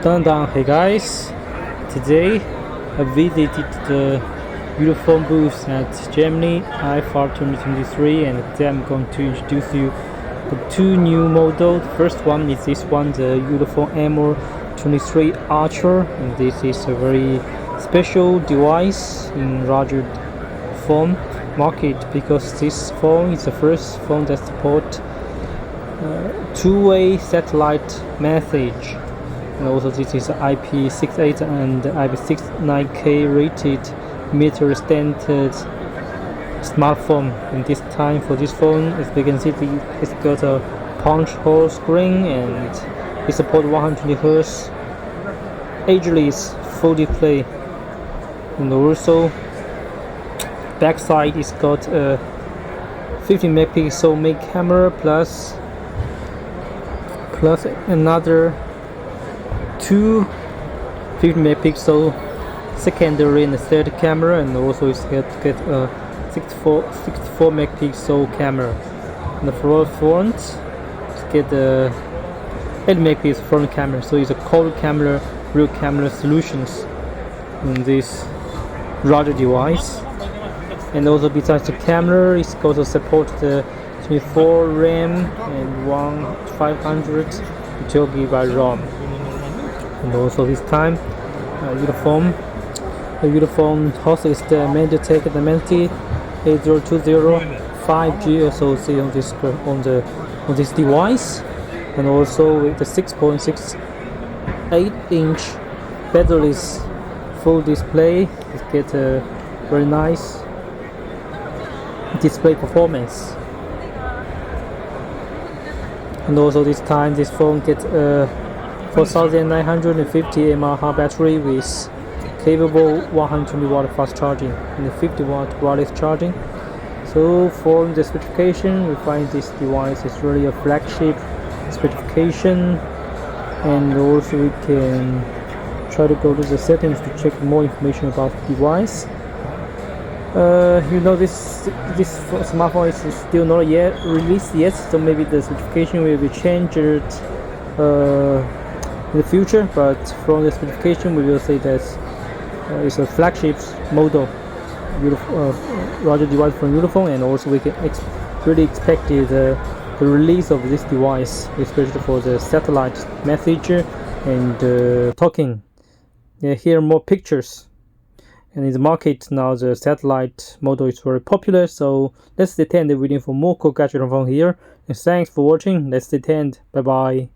Hey guys, today I visited the Ulefone booth at Germany IFR 2023, and today I'm going to introduce you the two new models. The first one is this one, the Ulefone Armor23 Archer, and this is a very special device in rugged phone market because this phone is the first phone that supports two-way satellite message. And also this is IP68 and IP69K rated meter standard smartphone. And this time for this phone, as we can see, it's got a punch hole screen and it supports 120Hz ageless full display. And also backside it's got a 50 megapixel main camera plus another two 50 megapixel secondary and third camera, and also it's get a 64 megapixel camera. And the front it's get a 8 megapixel front camera, so it's a quad camera rear camera solutions in this rugged device. And also besides the camera, it's also support the 24 RAM and 500 2GB ROM. And also this time Ulefone hosts the MediaTek Dimensity 8020 5G SoC on this device, and also with the 6.68-inch bezel-less full display, it gets a very nice display performance. And also this time this phone gets a 4950 mAh battery with capable 120 watt fast charging and 50 watt wireless charging. So for the specification, we find this device is really a flagship specification, and also we can try to go to the settings to check more information about the device. This smartphone is still not yet released yet, so maybe the specification will be changed in the future, but from the specification we will say that it's a flagship model rugged device from Ulefone, and also we can really expect the release of this device, especially for the satellite messenger and talking. Here more pictures. And in the market now, the satellite model is very popular, so let's stay tuned. Waiting for more cool gadget from here. And thanks for watching. Let's stay tuned. Bye bye.